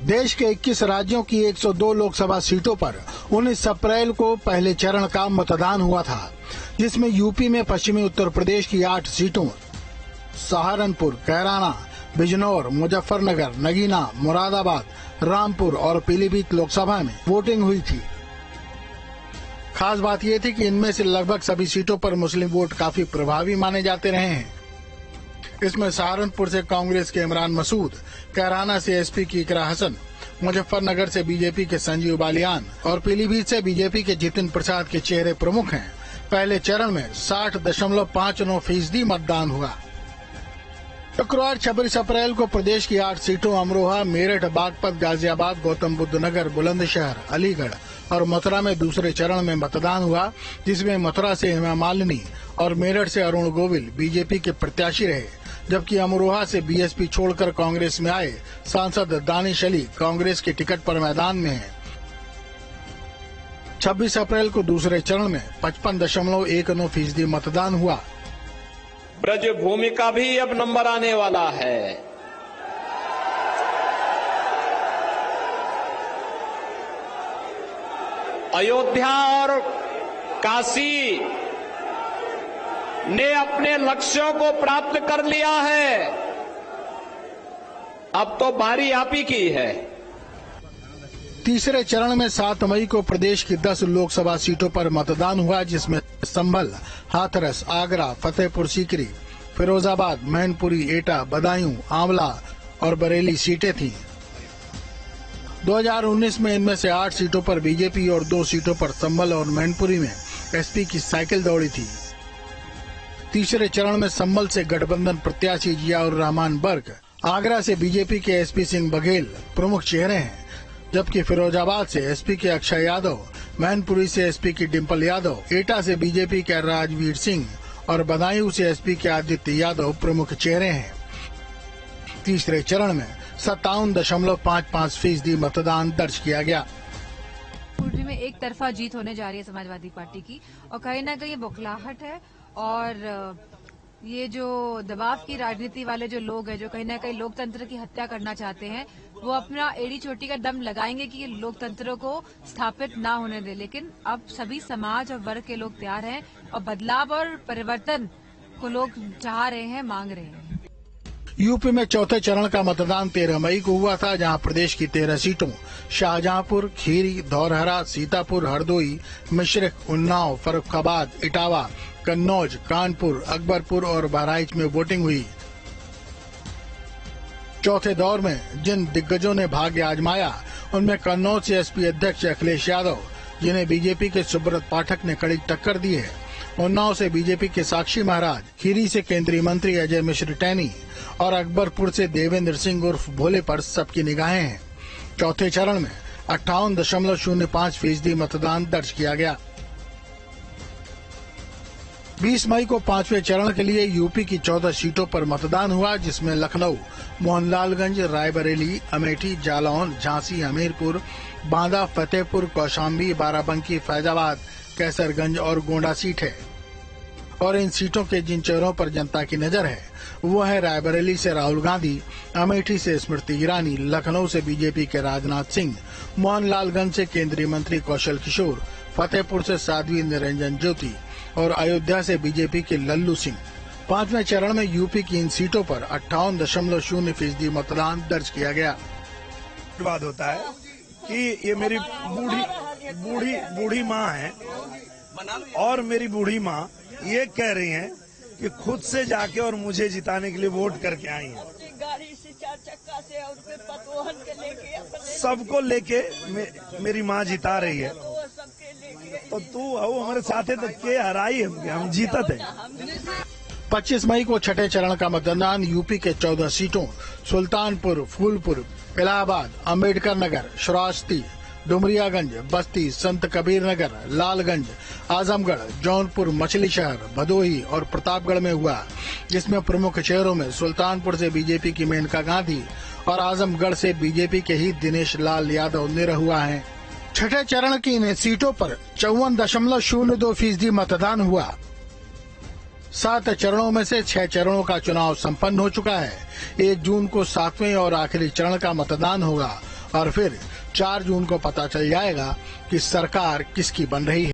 देश के 21 राज्यों की 102 लोकसभा सीटों पर 19 अप्रैल को पहले चरण का मतदान हुआ था, जिसमें यूपी में पश्चिमी उत्तर प्रदेश की 8 सीटों सहारनपुर, कैराना, बिजनौर, मुजफ्फरनगर, नगीना, मुरादाबाद, रामपुर और पीलीभीत लोकसभा में वोटिंग हुई थी। खास बात यह थी कि इनमें से लगभग सभी सीटों पर मुस्लिम वोट काफी प्रभावी माने जाते रहे हैं। इसमें सहारनपुर से कांग्रेस के इमरान मसूद, कैराना से एसपी की इकरा हसन, मुजफ्फरनगर से बीजेपी के संजीव बालियान और पीलीभीत से बीजेपी के जितिन प्रसाद के चेहरे प्रमुख हैं। पहले चरण में 60.59% मतदान हुआ। शुक्रवार 26 अप्रैल को प्रदेश की 8 सीटों अमरोहा, मेरठ, बागपत, गाजियाबाद, गौतम बुद्ध नगर, बुलंदशहर, अलीगढ़ और मथुरा में दूसरे चरण में मतदान हुआ, जिसमें मथुरा से हेमा मालिनी और मेरठ से अरुण गोविल बीजेपी के प्रत्याशी रहे, जबकि अमरोहा से बीएसपी छोड़कर कांग्रेस में आए सांसद दानिश अली कांग्रेस के टिकट पर मैदान में हैं। 26 अप्रैल को दूसरे चरण में 55.19% मतदान हुआ। ब्रजभूमि का भी अब नंबर आने वाला है। अयोध्या और काशी ने अपने लक्ष्यों को प्राप्त कर लिया है। अब तो बारी आप ही की है। तीसरे चरण में 7 मई को प्रदेश की 10 लोकसभा सीटों पर मतदान हुआ, जिसमें संभल, हाथरस, आगरा, फतेहपुर सीकरी, फिरोजाबाद, मैनपुरी, एटा, बदायूं, आंवला और बरेली सीटें थीं। 2019 में इनमें से 8 सीटों पर बीजेपी और 2 सीटों पर संभल और मैनपुरी में एसपी की साइकिल दौड़ी थी। तीसरे चरण में संभल से गठबंधन प्रत्याशी जियाउर रहमान बर्क, आगरा से बीजेपी के एसपी सिंह बघेल प्रमुख चेहरे हैं, जबकि फिरोजाबाद से एसपी के अक्षय यादव, मैनपुरी से एसपी की डिम्पल यादव, एटा से बीजेपी के राजवीर सिंह और बदायूं से एसपी के आदित्य यादव प्रमुख चेहरे हैं। तीसरे चरण में 57.55% मतदान दर्ज किया गया। में एक तरफा जीत होने जा रही है समाजवादी पार्टी की, और कहीं ना कहीं बौखलाहट है और ये जो दबाव की राजनीति वाले जो लोग हैं, जो कहीं ना कहीं लोकतंत्र की हत्या करना चाहते हैं, वो अपना एड़ी चोटी का दम लगाएंगे कि ये लोकतंत्र को स्थापित ना होने दे। लेकिन अब सभी समाज और वर्ग के लोग तैयार हैं और बदलाव और परिवर्तन को लोग चाह रहे हैं, मांग रहे हैं। यूपी में चौथे चरण का मतदान 13 मई को हुआ था, जहां प्रदेश की 13 सीटों शाहजहांपुर, खीरी, धौरहरा, सीतापुर, हरदोई, मिश्रिख, उन्नाव, फर्रुखाबाद, इटावा, कन्नौज, कानपुर, अकबरपुर और बहराइच में वोटिंग हुई। चौथे दौर में जिन दिग्गजों ने भाग्य आजमाया, उनमें कन्नौज से एसपी अध्यक्ष अखिलेश यादव, जिन्हें बीजेपी के सुब्रत पाठक ने कड़ी टक्कर दी है, उन्नाव से बीजेपी के साक्षी महाराज, खीरी से केंद्रीय मंत्री अजय मिश्र टैनी और अकबरपुर से देवेंद्र सिंह उर्फ भोले पर सबकी निगाहें हैं। चौथे चरण में 58.05% मतदान दर्ज किया गया। 20 मई को 5वें चरण के लिए यूपी की 14 सीटों पर मतदान हुआ, जिसमें लखनऊ, मोहनलालगंज, रायबरेली, अमेठी, जालौन, झांसी, हमीरपुर, बांदा, फतेहपुर, कौशाम्बी, बाराबंकी, फैजाबाद, कैसरगंज और गोंडा सीट है। और इन सीटों के जिन चेहरों पर जनता की नजर है, वो है रायबरेली से राहुल गांधी, अमेठी से स्मृति ईरानी, लखनऊ से बीजेपी के राजनाथ सिंह, मोहनलालगंज से केंद्रीय मंत्री कौशल किशोर, फतेहपुर से साध्वी निरंजन ज्योति और अयोध्या से बीजेपी के लल्लू सिंह। 5वें चरण में यूपी की इन सीटों पर 58.0% मतदान दर्ज किया गया। बात होता है कि ये मेरी बूढ़ी माँ है और मेरी बूढ़ी माँ ये कह रही हैं कि खुद से जाके और मुझे जिताने के लिए वोट करके आई हैं। गाड़ी से 4 चक्का से और उसके पतोहन के लेके सबको लेके मेरी माँ जिता रही है। तो तू हमारे साथ है तो के हराई हम जीतत है। 25 मई को छठे चरण का मतदान यूपी के 14 सीटों सुल्तानपुर, फूलपुर, इलाहाबाद, अम्बेडकर नगर, श्रावस्ती, डुमरियागंज, बस्ती, संत कबीर नगर, लालगंज, आजमगढ़, जौनपुर, मछली शहर, भदोही और प्रतापगढ़ में हुआ, जिसमें प्रमुख शहरों में सुल्तानपुर से बीजेपी की मेनका गांधी और आजमगढ़ से बीजेपी के ही दिनेश लाल यादव निरहुआ हैं। छठे चरण की इन सीटों पर 54.02% मतदान हुआ। 7 चरणों में से 6 चरणों का चुनाव संपन्न हो चुका है। 1 जून को 7वें और आखिरी चरण का मतदान होगा और फिर 4 जून को पता चल जाएगा कि सरकार किसकी बन रही है।